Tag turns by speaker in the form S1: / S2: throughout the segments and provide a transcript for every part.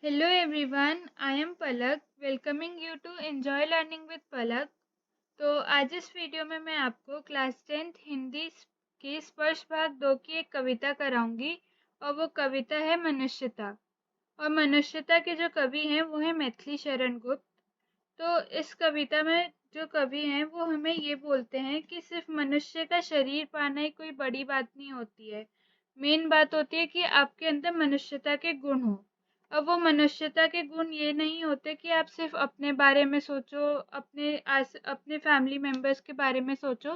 S1: Hello everyone, I am Palak, welcoming you to Enjoy Learning with Palak। तो आज इस video में मैं आपको क्लास 10th हिंदी की स्पर्श भाग 2 की एक कविता कराऊंगी और वो कविता है मनुष्यता। और मनुष्यता के जो कवि हैं वो है मैथिली शरण गुप्त। तो इस कविता में जो कवि हैं वो हमें ये बोलते हैं कि सिर्फ मनुष्य का शरीर पाना ही कोई बड़ी बात नहीं होती है। मेन बात होती है कि आपके अंदर मनुष्यता के गुण हो। अब वो मनुष्यता के गुण ये नहीं होते कि आप सिर्फ अपने बारे में सोचो, अपने फैमिली मेंबर्स के बारे में सोचो।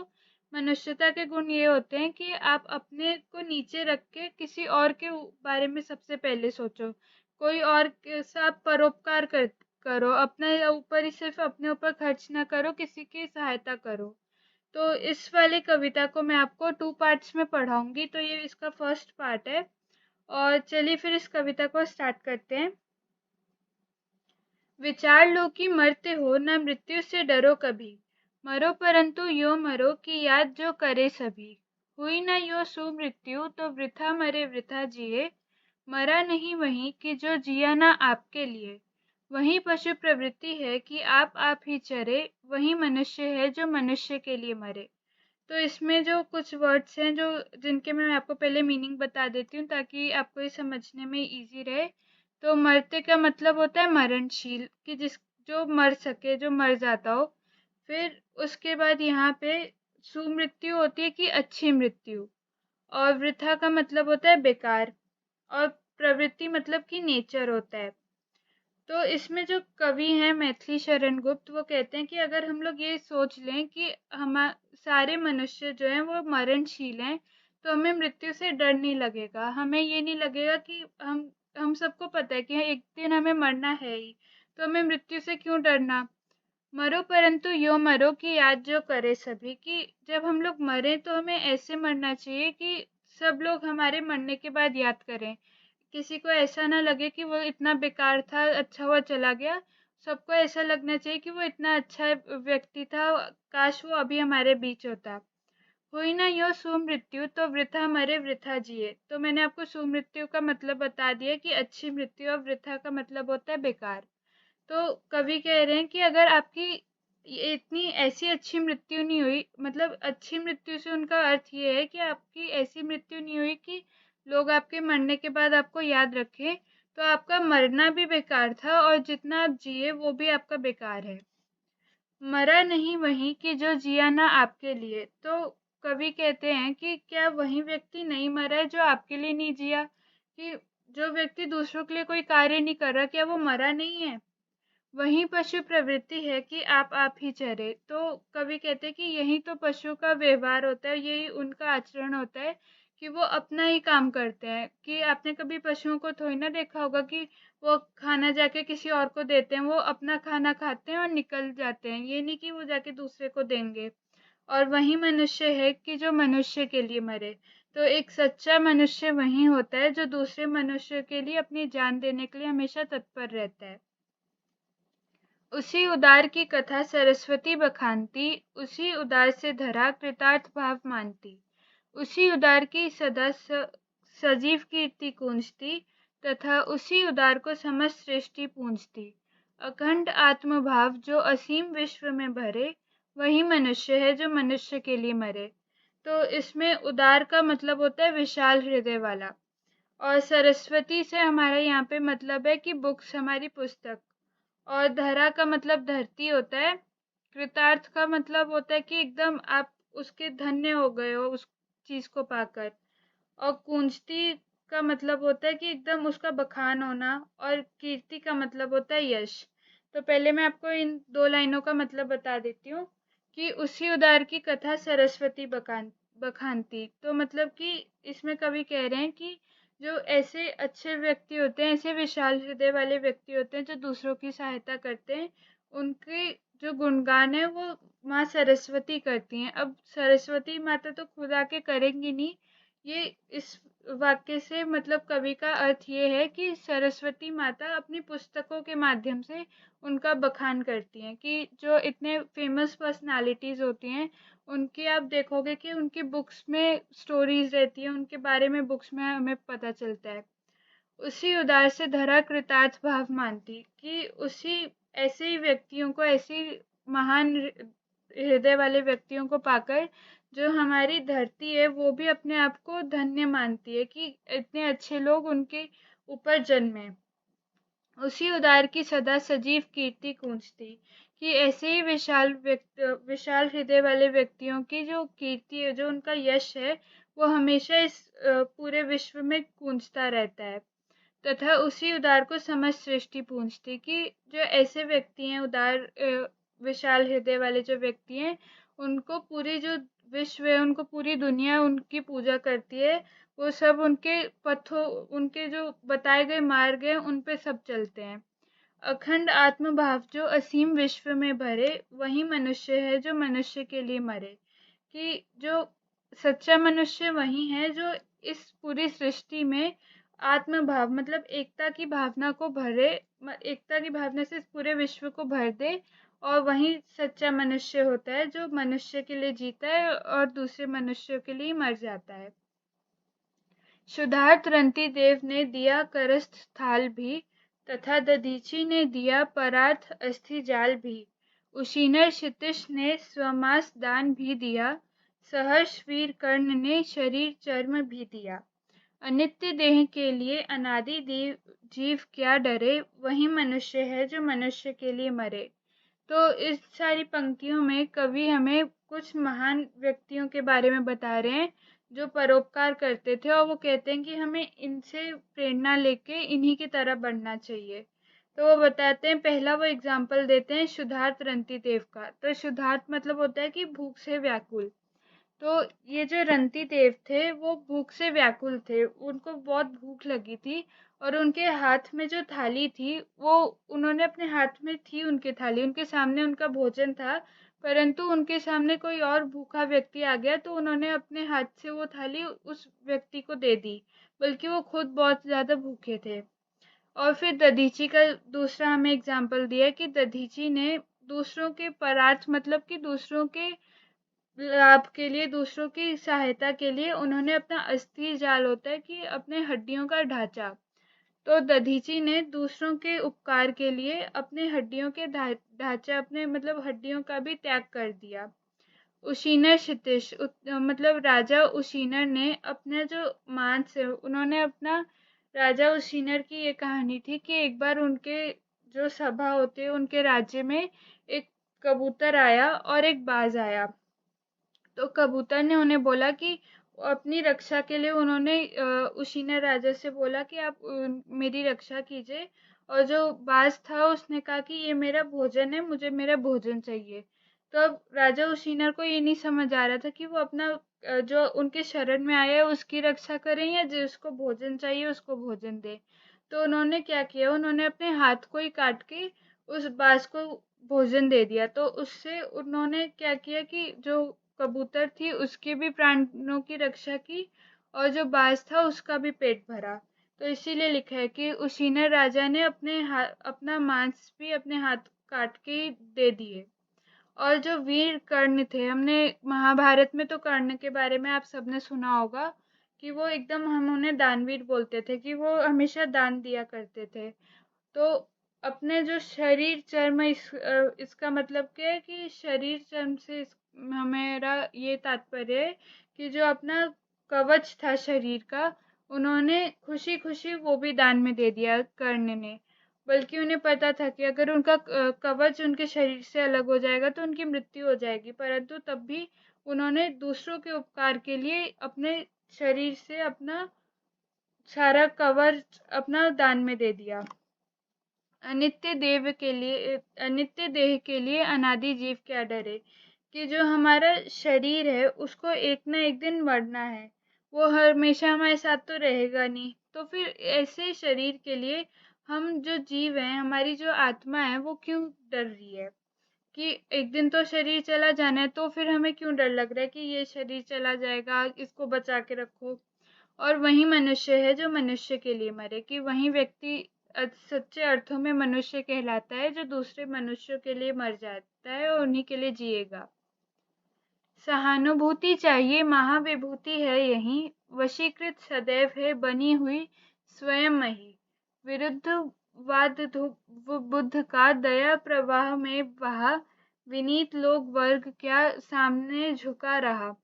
S1: मनुष्यता के गुण ये होते हैं कि आप अपने को नीचे रख के किसी और के बारे में सबसे पहले सोचो। कोई और के साथ परोपकार करो, अपने ऊपर ही सिर्फ अपने ऊपर खर्च ना करो, किसी की सहायता करो। तो इस वाली कविता को मैं आपको 2 पार्ट्स में पढ़ाऊंगी। तो ये इसका फर्स्ट पार्ट है और चलिए फिर इस कविता को स्टार्ट करते हैं। विचार लो कि मरते हो न मृत्यु से डरो कभी, मरो परंतु यो मरो कि याद जो करे सभी। हुई न यो सुमृत्यु तो वृथा मरे वृथा जिए, मरा नहीं वही कि जो जिया ना आपके लिए। वही पशु प्रवृत्ति है कि आप ही चरे, वही मनुष्य है जो मनुष्य के लिए मरे। तो इसमें जो कुछ वर्ड्स हैं जो जिनके मैं आपको पहले मीनिंग बता देती हूँ ताकि आपको ये समझने में इजी रहे। तो मरते का मतलब होता है मरणशील, कि जो मर सके, जो मर जाता हो। फिर उसके बाद यहाँ पे सुमृत्यु होती है कि अच्छी मृत्यु। और वृथा का मतलब होता है बेकार। और प्रवृत्ति मतलब कि नेचर होता है। तो इसमें जो कवि हैं मैथिली शरण गुप्त वो कहते हैं कि अगर हम लोग ये सोच लें कि हम सारे मनुष्य जो हैं वो मरणशील हैं, तो हमें मृत्यु से डर नहीं लगेगा। हमें ये नहीं लगेगा कि हम सबको पता है कि एक दिन हमें मरना है ही, तो हमें मृत्यु से क्यों डरना। मरो परंतु यो मरो कि याद जो करे सभी, कि जब हम लोग मरे तो हमें ऐसे मरना चाहिए कि सब लोग हमारे मरने के बाद याद करें। किसी को ऐसा ना लगे कि वो इतना बेकार था, अच्छा हुआ चला गया। सबको ऐसा लगना चाहिए कि वो इतना अच्छा व्यक्ति था, काश वो अभी हमारे बीच होता। हुई ना यो सुमृत्यु तो वृथा मरे वृथा जिए। तो मैंने आपको सुमृत्यु का मतलब बता दिया कि अच्छी मृत्यु, और वृथा का मतलब होता है बेकार। तो कवि कह रहे हैं कि अगर आपकी ये इतनी ऐसी अच्छी मृत्यु नहीं हुई, मतलब अच्छी मृत्यु से उनका अर्थ ये है कि आपकी ऐसी मृत्यु नहीं हुई कि लोग आपके मरने के बाद आपको याद रखें, तो आपका मरना भी बेकार था और जितना आप जिए वो भी आपका बेकार है। मरा नहीं वही कि जो जिया ना आपके लिए। तो कवि कहते हैं कि क्या वही व्यक्ति नहीं मरा है जो आपके लिए नहीं जिया, कि जो व्यक्ति दूसरों के लिए कोई कार्य नहीं कर रहा, क्या वो मरा नहीं है। वही पशु प्रवृत्ति है कि आप ही चरे। तो कवि कहते हैं कि यही तो पशु का व्यवहार होता है, यही उनका आचरण होता है कि वो अपना ही काम करते हैं। कि आपने कभी पशुओं को थोड़ी ना देखा होगा कि वो खाना जाके किसी और को देते हैं, वो अपना खाना खाते हैं और निकल जाते हैं, ये नहीं कि वो जाके दूसरे को देंगे। और वही मनुष्य है कि जो मनुष्य के लिए मरे। तो एक सच्चा मनुष्य वही होता है जो दूसरे मनुष्य के लिए अपनी जान देने के लिए हमेशा तत्पर रहता है। उसी उदार की कथा सरस्वती बखानती, उसी उदार से धरा कृतार्थ भाव मानती। उसी उदार की सदा सजीव कीर्ति गूंजती, तथा उसी उदार को समस्त सृष्टि पूजती। अखंड आत्मभाव जो असीम विश्व में भरे, वही मनुष्य है जो मनुष्य के लिए मरे। तो इसमें उदार का मतलब होता है विशाल हृदय वाला। और सरस्वती से हमारा यहाँ पे मतलब है कि बुक्स, हमारी पुस्तक। और धरा का मतलब धरती होता है। कृतार्थ का मतलब होता है कि एकदम आप उसके धन्य हो गए हो उस चीज को पाकर। और कुंजती का मतलब होता है कि एकदम उसका बखान होना। और कीर्ति का मतलब होता है यश। तो पहले मैं आपको इन 2 लाइनों का मतलब बता देती हूँ कि उसी उदार की कथा सरस्वती बखानती। तो मतलब कि इसमें कवि कह रहे हैं कि जो ऐसे अच्छे व्यक्ति होते हैं, ऐसे विशाल हृदय वाले व्यक्ति होते हैं जो दूसरों की सहायता करते हैं, उनके जो गुणगान है वो माँ सरस्वती करती हैं। अब सरस्वती माता तो खुद आके करेंगी नहीं। ये इस वाक्य से मतलब कवि का अर्थ ये है कि सरस्वती माता अपनी पुस्तकों के माध्यम से उनका बखान करती हैं। कि जो इतने फेमस पर्सनालिटीज होती हैं, उनकी आप देखोगे कि उनकी बुक्स में स्टोरीज रहती है, उनके बारे में बुक्स में हमें पता चलता है। उसी उदार से धरा कृतार्थ भाव मानती, कि उसी ऐसे ही व्यक्तियों को, ऐसी महान हृदय वाले व्यक्तियों को पाकर जो हमारी धरती है वो भी अपने आप को धन्य मानती है कि इतने अच्छे लोग उनके ऊपर जन्मे। उसी उदार की सदा सजीव कीर्ति गूंजती, कि ऐसे ही विशाल हृदय वाले व्यक्तियों की जो कीर्ति है, जो उनका यश है, वो हमेशा इस पूरे विश्व में गूंजता रहता है। तथा उसी उदार को समस्त सृष्टि पूजती, कि जो ऐसे व्यक्ति हैं उदार विशाल हृदय वाले जो व्यक्ति हैं, उनको पूरी जो विश्व है, उनको पूरी दुनिया उनकी पूजा करती है। वो सब उनके पथों, उनके जो बताए गए मार्ग हैं उन पे सब चलते हैं। अखंड आत्म भाव जो असीम विश्व में भरे, वही मनुष्य है जो मनुष्य के लिए मरे। कि जो सच्चा मनुष्य वही है जो इस पूरी सृष्टि में आत्म भाव मतलब एकता की भावना को भरे, एकता की भावना से इस पूरे विश्व को भर दे। और वही सच्चा मनुष्य होता है जो मनुष्य के लिए जीता है और दूसरे मनुष्यों के लिए मर जाता है। क्षुधार्त रंती देव ने दिया करस्थ थाल भी, तथा दधीची ने दिया परार्थ अस्थि जाल भी। उशीनर क्षितिज ने स्वमास दान भी दिया, सहर्ष वीर कर्ण ने शरीर चर्म भी दिया। अनित्य देह के लिए अनादि देव जीव क्या डरे, वही मनुष्य है जो मनुष्य के लिए मरे। तो इस सारी पंक्तियों में कवि हमें कुछ महान व्यक्तियों के बारे में बता रहे हैं जो परोपकार करते थे, और वो कहते हैं कि हमें इनसे प्रेरणा लेके इन्हीं की तरह बनना चाहिए। तो वो बताते हैं, पहला वो एग्जाम्पल देते हैं क्षुधार्त रंती देव का। तो क्षुधार्त मतलब होता है कि भूख से व्याकुल। तो ये जो रंती देव थे वो भूख से व्याकुल थे, उनको बहुत भूख लगी थी। और उनके हाथ में जो थाली थी, वो उन्होंने अपने हाथ में थी उनकी थाली, उनके सामने उनका भोजन था। परंतु उनके सामने कोई और भूखा व्यक्ति आ गया तो उन्होंने अपने हाथ से वो थाली उस व्यक्ति को दे दी, बल्कि वो खुद बहुत ज्यादा भूखे थे। और फिर दधीची का दूसरा हमें एग्जाम्पल दिया कि दधीची ने दूसरों के परार्थ मतलब कि दूसरों के लाभ के लिए, दूसरों की सहायता के लिए उन्होंने अपना अस्थि जाल होता है कि अपने हड्डियों का ढांचा। तो दधीची ने दूसरों के उपकार के लिए अपने हड्डियों के ढांचा, अपने मतलब हड्डियों का भी त्याग कर दिया। उशीनर क्षितिज मतलब राजा उशीनर ने अपना जो मांस है, उन्होंने अपना, राजा उशीनर की ये कहानी थी कि एक बार उनके जो सभा होते हैं उनके राज्य में एक कबूतर आया और एक बाज आया। तो कबूतर ने उन्हें बोला कि अपनी रक्षा के लिए उन्होंने उशीना राजा से बोला कि आप मेरी रक्षा कीजिए। और जो बाज था उसने कहा कि ये मेरा भोजन है, मुझे मेरा भोजन चाहिए। तो अब राजा उशीनर को ये नहीं समझ आ रहा था कि वो अपना जो उनके शरण में आया है उसकी रक्षा करें या जिसको भोजन चाहिए उसको भोजन दे। तो उन्होंने क्या किया, उन्होंने अपने हाथ को ही काट के उस बाज को भोजन दे दिया। तो उससे उन्होंने क्या किया कि जो कबूतर थी उसके भी प्राणों की रक्षा की, और जो बाज था उसका भी पेट भरा। तो इसीलिए लिखा है कि उशीना राजा ने अपना मांस भी अपने हाथ काट के दे दिए। और जो वीर कर्ण थे, हमने महाभारत में तो कर्ण के बारे में आप सबने सुना होगा कि वो एकदम, हम उन्हें दानवीर बोलते थे, कि वो हमेशा दान दिया करते थे। तो अपने जो शरीर चर्म, इसका मतलब क्या है कि शरीर चर्म से हमारा ये तात्पर्य है कि जो अपना कवच था शरीर का, उन्होंने खुशी खुशी वो भी दान में दे दिया कर्ण ने। बल्कि उन्हें पता था कि अगर उनका कवच उनके शरीर से अलग हो जाएगा तो उनकी मृत्यु हो जाएगी, परंतु तब भी उन्होंने दूसरों के उपकार के लिए अपने शरीर से अपना सारा कवच अपना दान में दे दिया। अनित्य देह के लिए अनादि जीव क्या डरे, कि जो हमारा शरीर है उसको एक ना एक दिन मरना है, वो हमेशा हमारे साथ तो रहेगा नहीं। तो फिर ऐसे शरीर के लिए हम जो जीव हैं, हमारी जो आत्मा है, वो क्यों डर रही है कि एक दिन तो शरीर चला जाना है। तो फिर हमें क्यों डर लग रहा है कि ये शरीर चला जाएगा, इसको बचा के रखो। और वही मनुष्य है जो मनुष्य के लिए मरे, कि वही व्यक्ति सच्चे अर्थों में मनुष्य कहलाता है जो दूसरे मनुष्यों के लिए मर जाता है और उन्हीं के लिए जिएगा। सहानुभूति चाहिए महाविभूति है यही, वशीकृत सदैव है बनी हुई स्वयं ही विरुद्धवाद बुद्ध का दया प्रवाह में बहा, विनीत लोग वर्ग क्या सामने झुका रहा।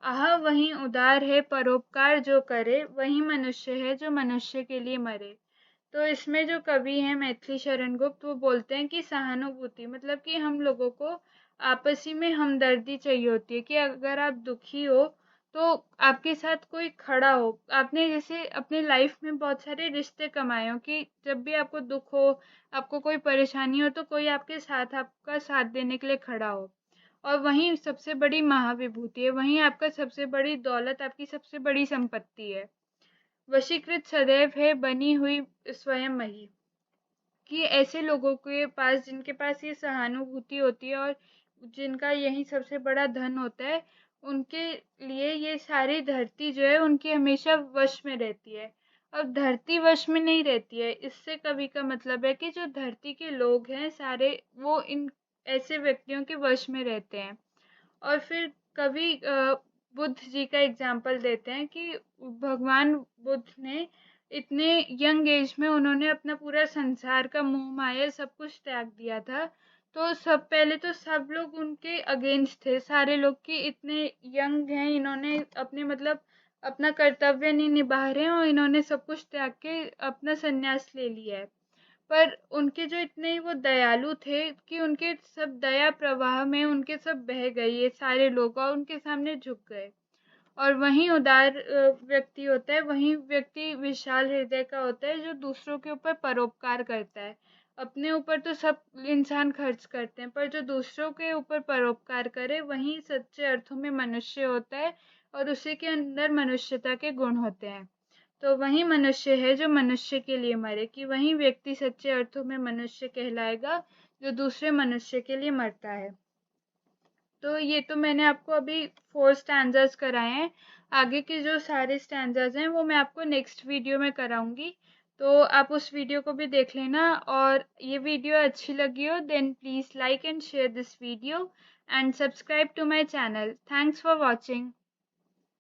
S1: आह वही उदार है परोपकार जो करे, वही मनुष्य है जो मनुष्य के लिए मरे। तो इसमें जो कवि हैं मैथिली शरण गुप्त, वो बोलते हैं कि सहानुभूति मतलब कि हम लोगों को आपसी में हमदर्दी चाहिए होती है, कि अगर आप दुखी हो तो आपके साथ कोई खड़ा हो। आपने जैसे अपने लाइफ में बहुत सारे रिश्ते कमाए हो कि जब भी आपको दुख हो, आपको कोई परेशानी हो, तो कोई आपके साथ आपका साथ देने के लिए खड़ा हो। और वही सबसे बड़ी महाविभूति है, वही आपका सबसे बड़ी दौलत, आपकी सबसे बड़ी संपत्ति है। वशीकृत सदैव है बनी हुई स्वयं ही, कि ऐसे लोगों के पास जिनके पास ये सहानुभूति होती है और जिनका यही सबसे बड़ा धन होता है, उनके लिए ये सारी धरती जो है उनकी हमेशा वश में रहती है। अब धरती वश में नहीं रहती है, इससे कवि का मतलब है कि जो धरती के लोग हैं सारे, वो इन ऐसे व्यक्तियों के वश में रहते हैं। और फिर कवि बुद्ध जी का एग्जाम्पल देते हैं कि भगवान बुद्ध ने इतने यंग एज में उन्होंने अपना पूरा संसार का मोह माया सब कुछ त्याग दिया था। तो सब पहले तो सब लोग उनके अगेंस्ट थे, सारे लोग कि इतने यंग हैं, इन्होंने अपने मतलब अपना कर्तव्य नहीं निभा रहे हैं और इन्होंने सब कुछ त्याग के अपना संन्यास ले लिया है। पर उनके जो इतने वो दयालु थे कि उनके सब दया प्रवाह में उनके सब बह गए, ये सारे लोग और उनके सामने झुक गए। और वही उदार व्यक्ति होता है, वही व्यक्ति विशाल हृदय का होता है जो दूसरों के ऊपर परोपकार करता है। अपने ऊपर तो सब इंसान खर्च करते हैं, पर जो दूसरों के ऊपर परोपकार करे वही सच्चे अर्थों में मनुष्य होता है और उसी के अंदर मनुष्यता के गुण होते हैं। तो वही मनुष्य है जो मनुष्य के लिए मरे, कि वही व्यक्ति सच्चे अर्थों में मनुष्य कहलाएगा जो दूसरे मनुष्य के लिए मरता है। तो ये तो मैंने आपको अभी 4 स्टैंजास कराए हैं। आगे के जो सारे स्टैंजास हैं वो मैं आपको नेक्स्ट वीडियो में कराऊंगी, तो आप उस वीडियो को भी देख लेना। और ये वीडियो अच्छी लगी हो then please like and share this video and subscribe to my channel. Thanks for watching.